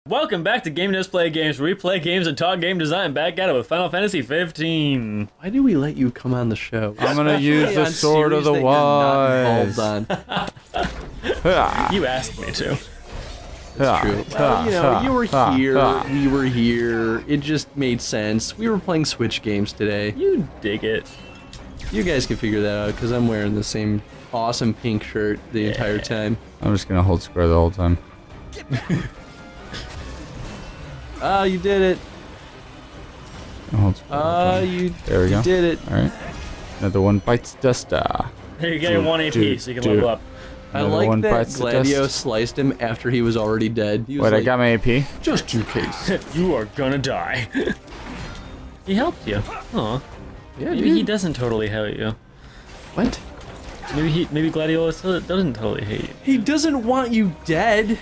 Welcome back to Game Just Play Games, where we play games and talk game design. Back at it with Final Fantasy 15. Why do we let you come on the show? I'm gonna use the Sword of the Wise. You asked me to. That's true. Well, you know, you were here, we were here. It just made sense. We were playing Switch games today. You dig it. You guys can figure that out, because I'm wearing the same awesome pink shirt the entire time. I'm just gonna hold square the whole time. Ah, you did it. Hold square the whole time. There we go. You did it. Alright. Another one bites dust. Here, you get your 1 AP so you can level up. I like that Gladio sliced him after he was already dead. He was Wait, I got my AP? Just in case. You are gonna die. He helped you. Aw. Yeah, Maybe dude. he doesn't totally hate you. What? Maybe Gladiolus doesn't totally hate you. He doesn't want you dead.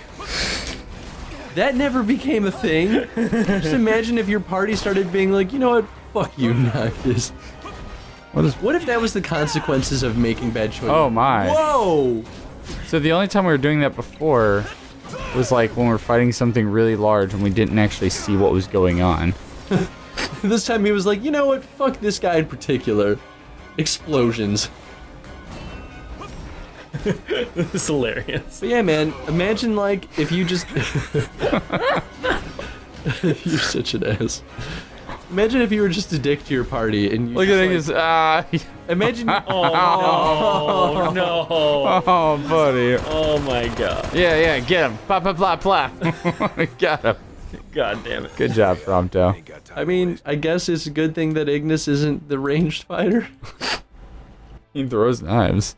That never became a thing. Just imagine if your party started being like, you know what? Fuck you, Noctis. What if that was the consequences of making bad choices? Oh my. Whoa! So the only time we were doing that before was like when we were fighting something really large and we didn't actually see what was going on. This time he was like, you know what? Fuck this guy in particular. Explosions. This is hilarious. But yeah, man, imagine like if you just... You're such an ass. Imagine if you were just a dick to your party and you Look at this. Imagine... Oh, no. Oh, buddy. Oh my god. Yeah, get him. Blah, blah, blah, blah. Got him. God damn it. Good job, Prompto. I mean, I guess it's a good thing that Ignis isn't the ranged fighter. He throws knives.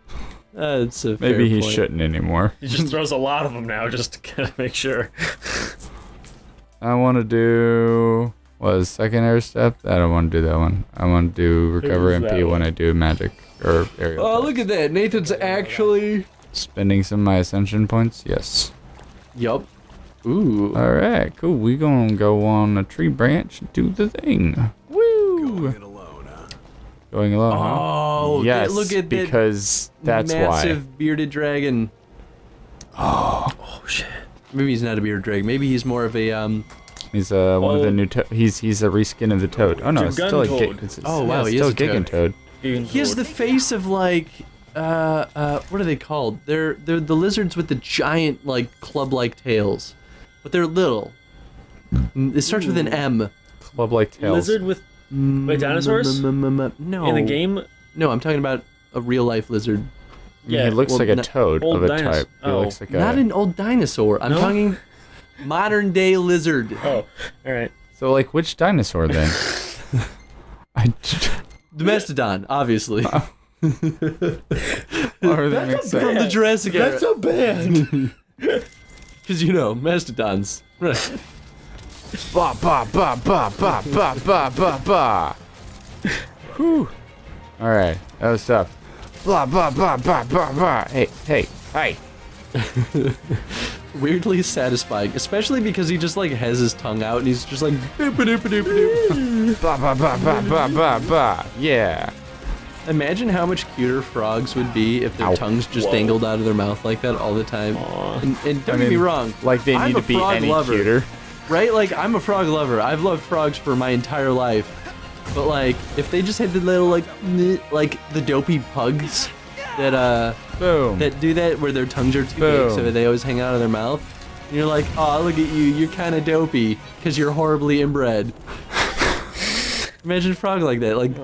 It's a Maybe fair he point. shouldn't anymore. He just throws a lot of them now just to kind of make sure. I want to do... What, second air step? I don't want to do that one. I want to do recover Who's that MP when one? I do magic or aerial. Oh, look at that. Nathan's actually... Spending some of my ascension points? Yes. Yup. Ooh. Alright, cool. We gonna go on a tree branch and do the thing. Woo! Going alone, huh? Oh, yes, look at that because that's massive bearded dragon. Oh shit. Maybe he's not a bearded dragon. Maybe he's more of a He's one of the new he's a reskin of the toad. Oh no, it's still a Guntoad. Oh, wow, he still is a toad. Toad. He has the face of like what are they called? They're the lizards with the giant like club-like tails, but they're little. It starts with an M. Club-like tails. Lizard with wait, dinosaurs? No. In the game? No, I'm talking about a real-life lizard. Yeah, he looks well, like a not- toad old of a dinos- type. He oh. looks like Not a... an old dinosaur. I'm No? talking modern-day lizard. Oh, alright. So like which dinosaur then? The mastodon, obviously. Or that makes From the Jurassic era. That's a band! Because, you know, mastodons. Right. Ba ba ba ba ba ba ba ba ba. Whew. All right, that was tough. Blah blah blah blah blah blah. Hey. Weirdly satisfying, especially because he just, like, has his tongue out and he's just like, boop-a-doop-a-doop-a-doop. Blah blah blah blah blah blah blah. Yeah. Imagine how much cuter frogs would be if their Ow. tongues just Whoa. dangled out of their mouth like that all the time. And don't get me wrong, Like they I'm need a to be frog any lover. cuter. Right? Like, I'm a frog lover. I've loved frogs for my entire life. But, like, if they just had the little, like the dopey pugs that, Boom. that do that where their tongues are too Boom. big so they always hang out of their mouth. And you're like, oh, look at you. You're kind of dopey because you're horribly inbred. Imagine a frog like that. Like,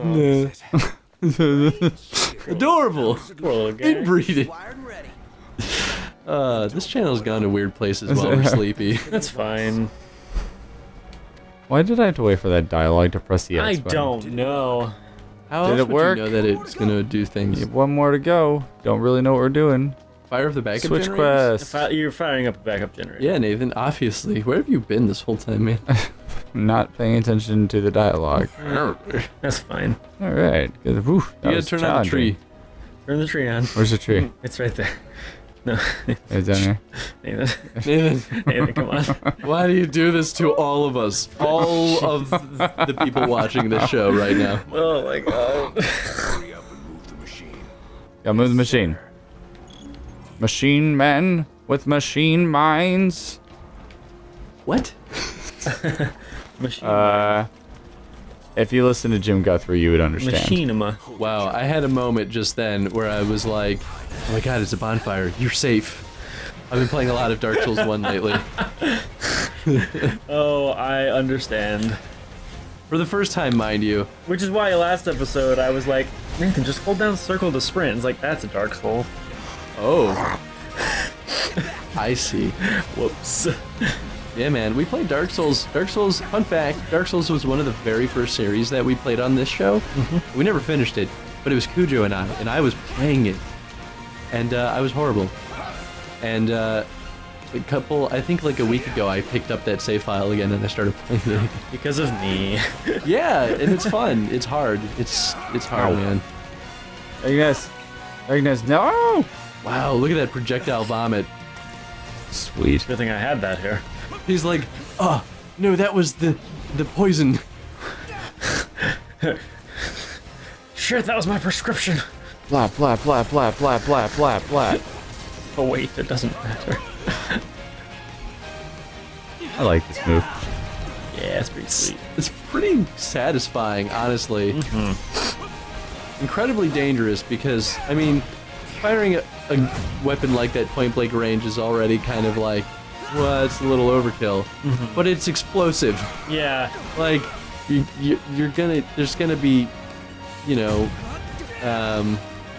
adorable. Poor little guy. Inbreeding. This channel's gone to weird places while we're sleepy. That's fine. Why did I have to wait for that dialogue to press the X I button? don't know. How Did else it would work? you know that it's gonna do things? One more to go. Don't really know what we're doing. Fire up the backup Switch generators? quest. You're firing up a backup generator. Yeah, Nathan, obviously. Where have you been this whole time, man? Not paying attention to the dialogue. That's fine. All right. Good. Whew, that You was gotta turn on the tree. challenging. Turn the tree on. Where's the tree? It's right there. No. It's down here. Nathan. Nathan, Nathan, come on. why do you do this to all of us? All of the people watching this show right now. Oh my god. Gotta move the machine. Machine men with machine minds. What? Machinima. If you listen to Jim Guthrie, you would understand. Machinima. Wow, I had a moment just then where I was like, oh my god, it's a bonfire. You're safe. I've been playing a lot of Dark Souls 1 lately. Oh, I understand. For the first time, mind you. Which is why last episode I was like, Nathan, just hold down circle to sprint. It's like, that's a Dark Soul. Oh. I see. Whoops. Yeah, man, we played Dark Souls. Dark Souls, fun fact, Dark Souls was one of the very first series that we played on this show. We never finished it, but it was Cujo and I was playing it. And I was horrible. And I think like a week ago, I picked up that save file again and I started playing it again. Because of me. Yeah, and it's fun. It's hard. It's hard, man. Ignis, no! Wow, look at that projectile vomit. Sweet. Good thing I had that here. He's like, oh, no, that was the poison. Shit, that was my prescription. Blah, blah, blah, blah, blah, blah, blah, blah. Oh wait, it doesn't matter. I like this move. Yeah, it's pretty sweet. It's pretty satisfying, honestly. Incredibly dangerous because, I mean, firing a weapon like that point blank range is already kind of like, well, it's a little overkill. But it's explosive. Yeah. Like, you're gonna, there's gonna be, you know,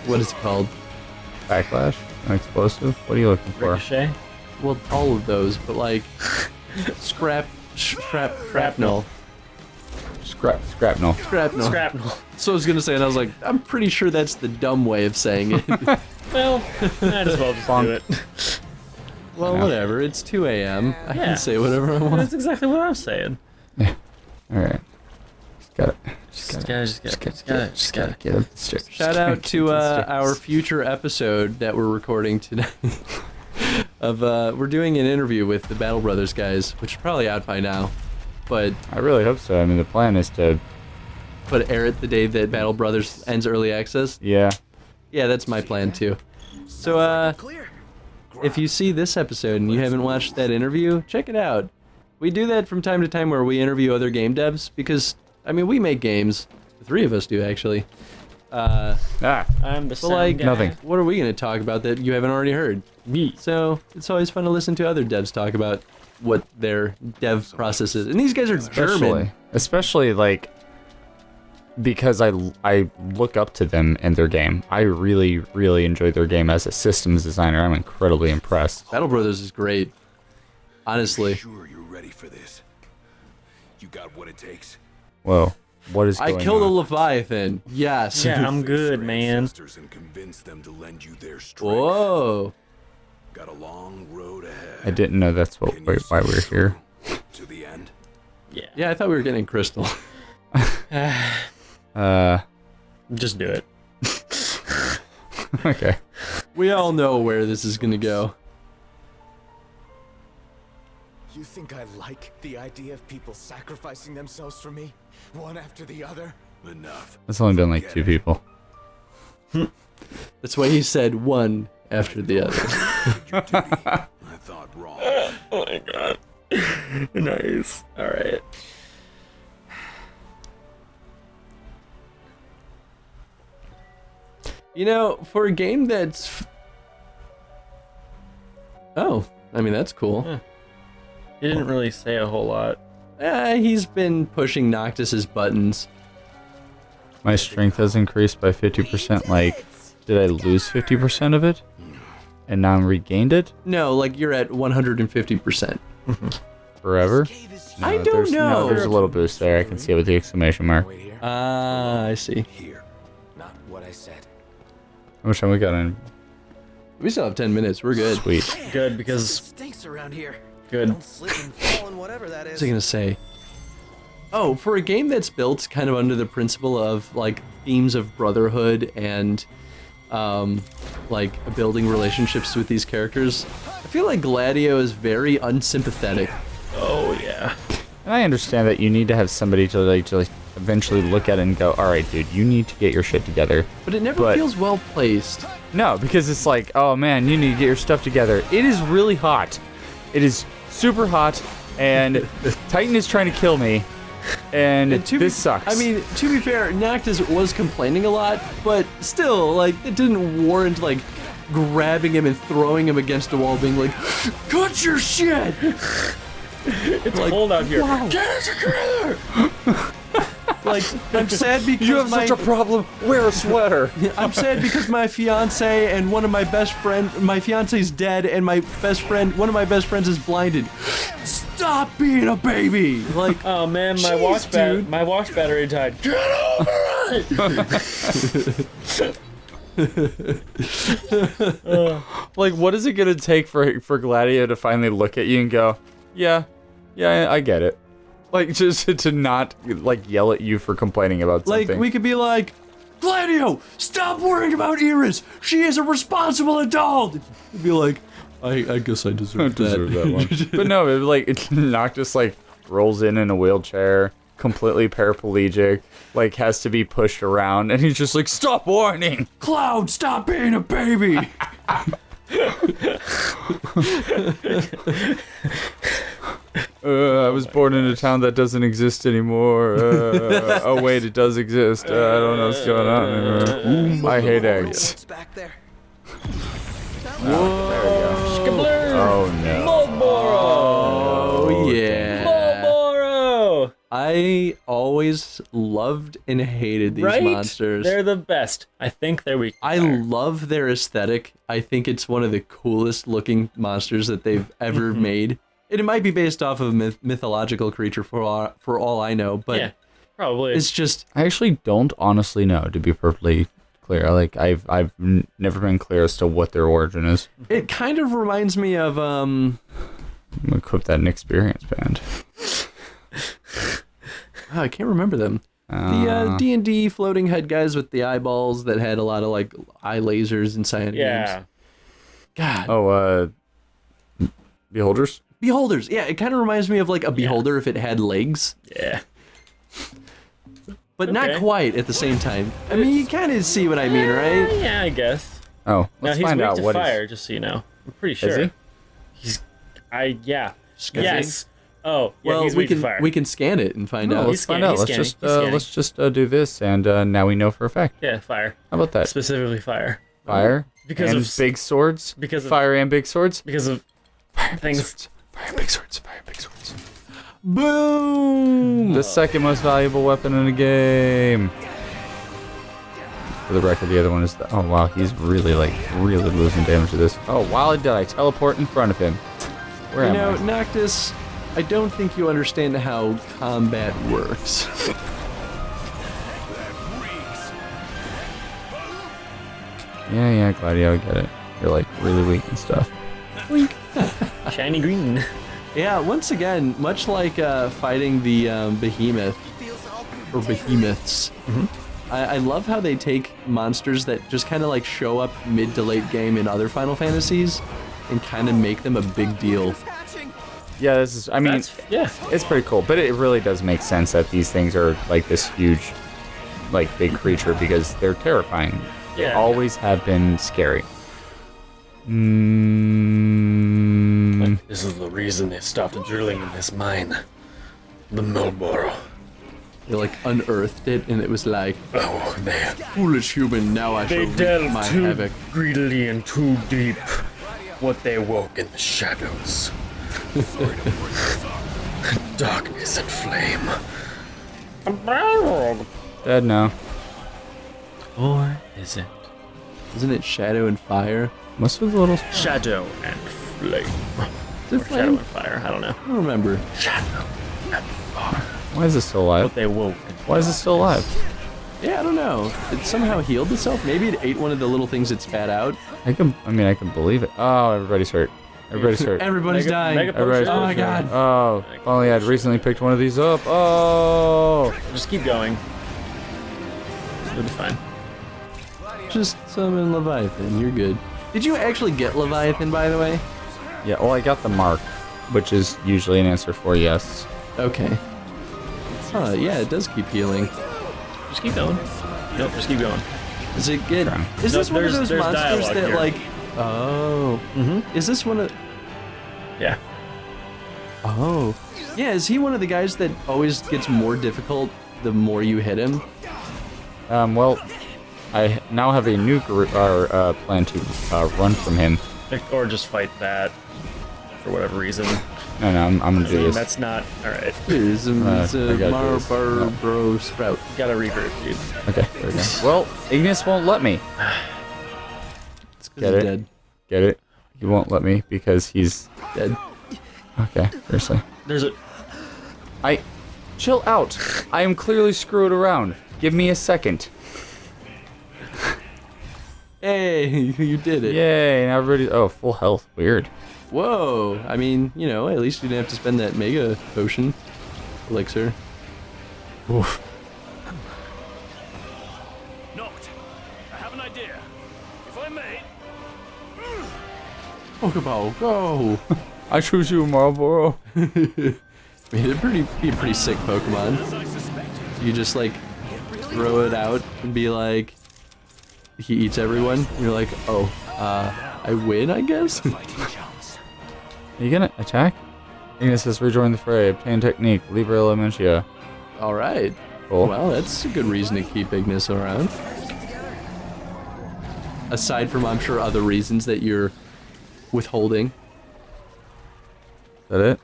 what is it called? Backlash? An explosive? What are you looking for? Ricochet? Well, all of those, but like, shrapnel. Scrapnel. Shrapnel. Scrapnel. So I was gonna say, and I was like, I'm pretty sure that's the dumb way of saying it. Well, might as well just do it. Well, whatever. It's 2 a.m. I Yeah. can say whatever I want. That's exactly what I'm saying. Alright. Just gotta get up the stairs. Shout out to our future episode that we're recording tonight. We're doing an interview with the Battle Brothers guys, which is probably out by now. But I really hope so. I mean, the plan is to... air it the day that Battle Brothers ends early access. Yeah. Yeah, that's my plan too. So, if you see this episode and you haven't watched that interview, check it out. We do that from time to time where we interview other game devs because, I mean, we make games. The three of us do, actually. I'm the But like, guy. Nothing. what are we going to talk about that you haven't already heard? Me. So, it's always fun to listen to other devs talk about what their dev process is. And these guys are German. Especially, like, because I look up to them and their game. I really, really enjoy their game as a systems designer. I'm incredibly impressed. Battle Brothers is great. Honestly. Sure you're ready for this. You got what it takes. Whoa. What is I going killed a on? Leviathan. Yes. Yeah, I'm good, man. And convince them to lend you their strength. Whoa. Got a long road ahead. I didn't know that's why we're here. To the end. Yeah. Yeah, I thought we were getting Crystal. Just do it. Okay. We all know where this is gonna go. You think I like the idea of people sacrificing themselves for me? One after the other? Enough. It's only been like 2 people. That's why he said one after the other. I thought wrong. Oh my god. Nice. Alright. You know, for a game that's... Oh, I mean, that's cool. Huh. He didn't really say a whole lot. He's been pushing Noctis's buttons. My strength has increased by 50%. Like, did I lose 50% of it? And now I'm regained it? No, like, you're at 150%. Forever? I don't there's, know. No, there's a little boost there. I can see it with the exclamation mark. Wait here. I see. Here. Not what I said. How much time we got in? We still have 10 minutes. We're good. Sweet. Good, because... Stinks around here. Good. Don't slip and fall in whatever that What is. was I gonna say? Oh, for a game that's built kind of under the principle of like themes of brotherhood and like building relationships with these characters, I feel like Gladio is very unsympathetic. Oh, yeah. And I understand that you need to have somebody to like eventually look at it and go, all right, dude, you need to get your shit together. But it never But- feels well placed. No, because it's like, oh man, you need to get your stuff together. It is really hot. It is super hot. and Titan is trying to kill me, and this sucks. I mean, to be fair, Noctis was complaining a lot, but still, like, it didn't warrant, like, grabbing him and throwing him against a wall, being like, cut your shit! It's cold out here. Wow. Get it together! Like, I'm sad because you have such a problem. Wear a sweater. I'm sad because my fiance and one of my best friend, my fiance's dead, and one of my best friends is blinded. Stop being a baby! Like, Oh man, Jeez, dude. my watch battery died. Get over it! Like, what is it gonna take for Gladio to finally look at you and go, yeah, I get it. Like, just to not, like, yell at you for complaining about something. like we could be like, Gladio, stop worrying about Iris. She is a responsible adult. We'd be like, I guess I deserve that. one. But no, Noctis, like, rolls in a wheelchair, completely paraplegic, like, has to be pushed around, and he's just like, stop whining! Cloud, stop being a baby. I was born in a town that doesn't exist anymore. Oh wait, it does exist. I don't know what's going on. I hate eggs. What's back there? Oh no. Oh yeah. Marlboro! I always loved and hated these Right? monsters. They're the best. I think they're weak. I love their aesthetic. I think it's one of the coolest looking monsters that they've ever made. And it might be based off of a mythological creature for all I know, but Yeah, probably. it's just I actually don't honestly know, to be perfectly clear. Like, I've never been clear as to what their origin is. it kind of reminds me of I'm gonna equip that inexperienced band. I can't remember them. The D&D floating head guys with the eyeballs that had a lot of like eye lasers inside yeah. games. God. Oh, Beholders? Beholders. Yeah, it kind of reminds me of like a beholder if it had legs, Yeah. but not Okay. quite at the same time. I mean, you kind of see what I mean, right? Yeah, I guess. Oh, Now let's he's find weak out to what fire, just so you know. I'm pretty sure. Is he? Yeah. Sketchy? Yes. Oh, yeah, Well, he's we weak to can fire. we can scan it and find No, out. let's He's find scanning, out. he's Let's scanning. just do this, and now we know for a fact. Yeah, fire. How about that? Specifically fire. Fire Because and of big swords. because of- fire and big swords. Because of Fire and big things. swords. Fire and big swords. Fire and big swords. Boom! The second most valuable weapon in the game. For the record, the other one is the. Oh wow, he's really losing damage to this. Oh, while did I teleport in front of him? Where You am know, I? Noctis, I don't think you understand how combat works. Yeah, Gladio, I get it. You're like really weak and stuff. Shiny green. Yeah, once again, much like fighting the behemoth, or behemoths, I love how they take monsters that just kind of like show up mid to late game in other Final Fantasies and kind of make them a big deal. Yeah, this is. I mean, Yeah. it's pretty cool, but it really does make sense that these things are like this huge, like big creature because they're terrifying. They Yeah. always have been scary. This is the reason they stopped drilling in this mine. The Marlboro. They like unearthed it and it was like, Oh, they foolish human, now I shall wreak delved my too havoc. greedily and too deep. What they woke in the shadows. Darkness and flame. Dead now. Or is it? Isn't it Shadow and Fire? Most of the little. Shadow and flame. Is it Or shadow Flame? and fire, I don't know. I don't remember. Shadow and fire. Why is this still alive? What they woke. Why is this still alive? Yeah, I don't know. It somehow healed itself. Maybe it ate one of the little things it spat out. I can believe it. Oh, everybody's hurt. Everybody's hurt. Everybody's Mega- dying. Mega Everybody's potion. Oh my hurt. God. Oh, if only I'd recently picked one of these up. Oh. Just keep going. It'll be fine. Just summon Leviathan. You're good. Did you actually get Leviathan, by the way? Yeah, well, I got the mark, which is usually an answer for yes. Okay. Yeah, it does keep healing. Just keep going. Nope, just keep going. Is it good? Okay. Is No, this one of there's those monsters dialogue that here. like? Oh. Mm-hmm. Is this one of? Yeah. Oh. Yeah, is he one of the guys that always gets more difficult the more you hit him? Well, I now have a new plan to run from him. Or just fight that for whatever reason. No, I'm gonna do this. That's not alright. It's a I gotta do this. Marlboro Sprout. Gotta revert, dude. Okay, there we go. Well, Ignis won't let me. It's 'cause Get he's it? dead. Get it? He won't let me because he's Dead. okay. Seriously. There's a Chill out. I am clearly screwed around. Give me a second. Hey, you did it. Yay! Now everybody. Oh, full health. Weird. Whoa. I mean, you know, at least you didn't have to spend that mega potion elixir. Oof. Knocked. I have an idea. If I may. Pokeball, go! I choose you, Marlboro. I mean, it'd be a pretty sick Pokemon. As I suspected. You just like throw it out and be like, he eats everyone. You're like, oh, I win, I guess. Are you gonna attack? Ignis says rejoin the fray. Obtain technique. Libra Elementia. All right. Cool. Well, that's a good reason to keep Ignis around. Aside from, I'm sure, other reasons that you're withholding. Is that it?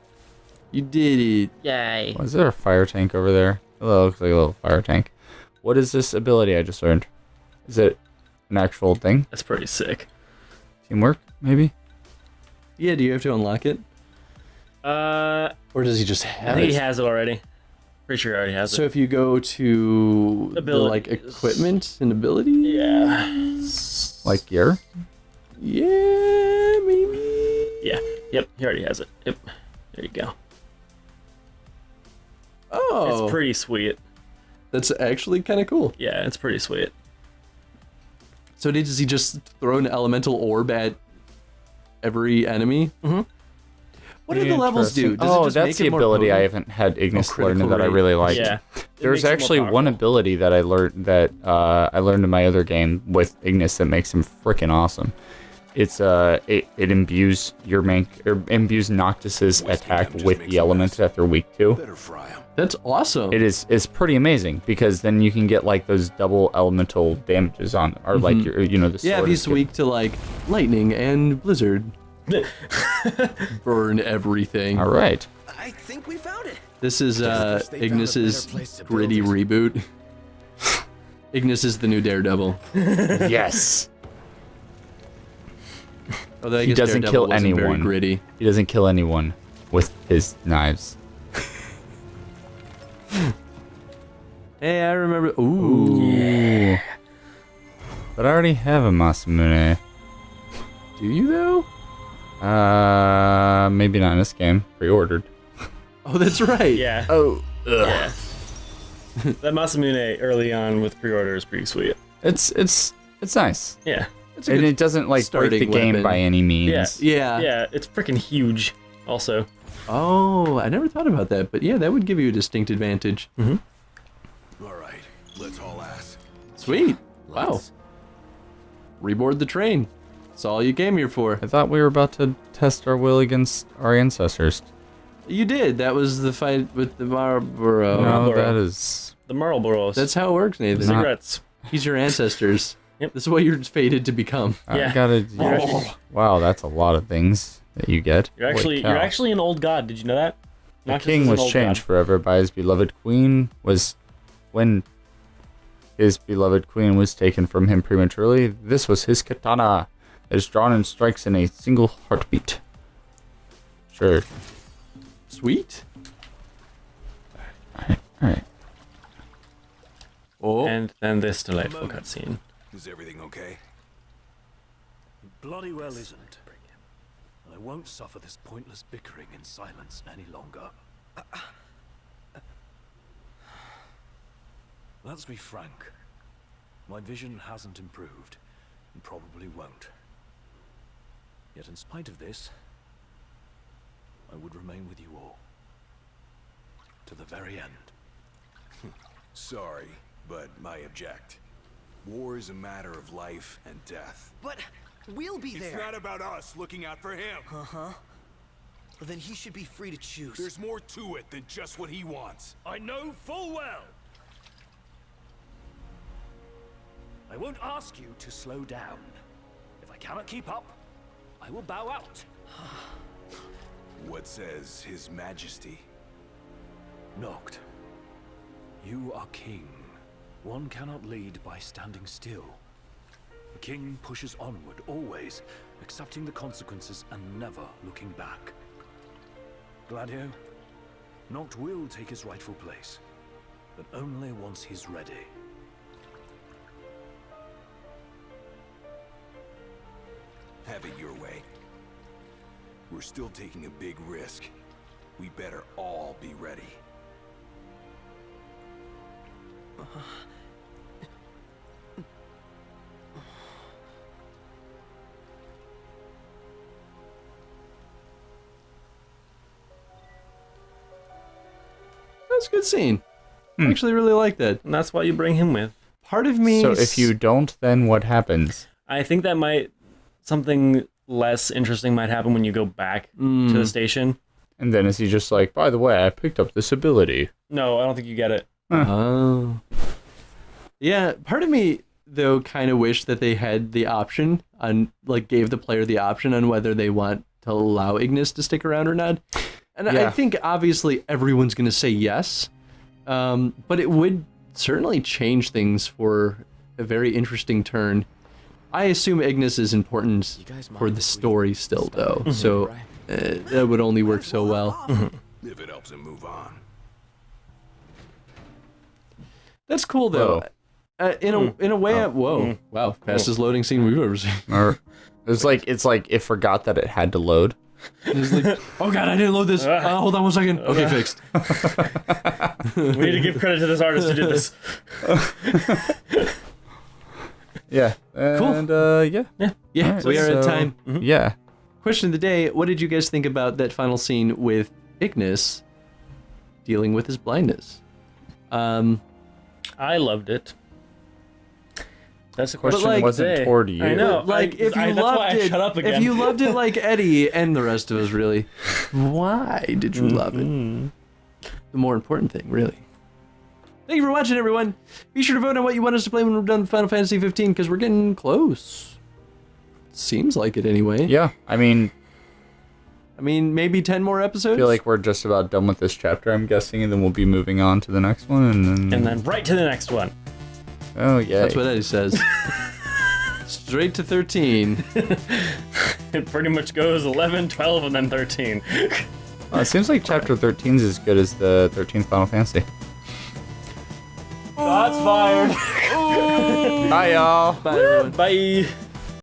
You did it. yay. Was there a fire tank over there? Oh, looks like a little fire tank. What is this ability I just learned? Is it an actual thing? That's pretty sick. Teamwork, maybe? Yeah, do you have to unlock it? I Or does he just have think it? he has it already. Pretty sure he already has So it. if you go to the, like, Abilities. equipment and ability? Yeah. Like gear? Yeah, maybe. Yeah. Yep. He already has it. Yep. There you go. Oh, It's pretty sweet. that's actually kind of cool. Yeah, it's pretty sweet. So does he just throw an elemental orb at every enemy? Mm-hmm. What do the levels do? Does it Oh, just that's make the it more ability I potent? haven't had Ignis critical learn that I rate. really liked. Yeah. There's It makes it more actually one powerful. ability that I learned in my other game with Ignis that makes him freaking awesome. It's it imbues imbues Noctis's attack with the element that they're weak to. Better fry 'em. That's awesome. It's pretty amazing because then you can get like those double elemental damages on, or like your the Yeah, if sword he's is weak to like lightning and blizzard, burn everything. All right. I think we found it. This is They found a better Ignis's place to build gritty it. reboot. Ignis is the new Daredevil. Yes. Although I He guess doesn't Daredevil kill wasn't very anyone. gritty. He doesn't kill anyone with his knives. Hey, I remember. Ooh. Ooh. But I already have a Masamune. Do you though? Maybe not in this game. Pre-ordered. Oh, that's right. Yeah. Oh. Yeah. That Masamune early on with pre-order is pretty sweet. It's nice. Yeah. It's a And good it doesn't like break the starting game weapon. by any means. Yeah. Yeah. Yeah, it's freaking huge. Also. Oh, I never thought about that, but yeah, that would give you a distinct advantage. All right, let's haul ass. Sweet. Wow. Reboard the train. That's all you came here for. I thought we were about to test our will against our ancestors. You did. That was the fight with the Marlboro. No, Marlboro. that is. The Marlboros. That's how it works, Nathan. Not- cigarettes. He's your ancestors. Yep. This is what you're fated to become. Yeah. I gotta. Oh. Wow, that's a lot of things that you get. You're Holy cow. actually an old god. Did you know that? The Noctis king is an was old changed god. forever by his beloved queen. When his beloved queen was taken from him prematurely, this was his katana. It is drawn and strikes in a single heartbeat. Sure. Sweet. Alright. Oh. And then this delightful cutscene. Is everything okay? Bloody well isn't. And I won't suffer this pointless bickering in silence any longer. Let's be frank. My vision hasn't improved, and probably won't. Yet in spite of this, I would remain with you all. To the very end. Sorry, but I object. War is a matter of life and death. But we'll be It's there. not about us looking out for him. Well, then he should be free to choose. There's more to it than just what he wants. I know full well. I won't ask you to slow down. If I cannot keep up, I will bow out. What says His Majesty? Noct, you are king. One cannot lead by standing still. The king pushes onward, always, accepting the consequences and never looking back. Gladio, Noct will take his rightful place, but only once he's ready. Have it your way. We're still taking a big risk. We better all be ready. That's a good scene. I actually really like that. And that's why you bring him with. Part of me... So if you don't, then what happens? I think that might... Something less interesting might happen when you go back to the station. And then is he just like, by the way, I picked up this ability? No, I don't think you get it. Oh. Yeah, part of me, though, kind of wish that they had the option on, like, gave the player the option on whether they want to allow Ignis to stick around or not. And I think, obviously, everyone's going to say yes. But it would certainly change things for a very interesting turn. I assume Ignis is important for the story still, though. So that would only work so well. If it helps him move on. That's cool, though. In a way, whoa, wow, fastest loading scene we've ever seen. Or it's like it forgot that it had to load. It's like, oh god, I didn't load this. Hold on 1 second. Okay, fixed. We need to give credit to this artist who did this. Yeah. And yeah. Yeah, Alright, we are at so- time. Yeah. Question of the day: what did you guys think about that final scene with Ignis dealing with his blindness? I loved it. That's the Question question. wasn't toward you. I know. Like, if you that's why loved I it, shut up again. if you loved it like Eddie and the rest of us, really, why did you love it? The more important thing, really. Thank you for watching, everyone. Be sure to vote on what you want us to play when we're done with Final Fantasy 15, because we're getting close. Seems like it, anyway. Yeah. I mean, maybe 10 more episodes. I feel like we're just about done with this chapter, I'm guessing, and then we'll be moving on to the next one, and then right to the next one. Oh yeah. That's what Eddie says. Straight to 13. It pretty much goes 11, 12, and then 13. It seems like chapter 13 is as good as the 13th Final Fantasy. Shots fired. Bye, y'all. Bye, everyone. Bye.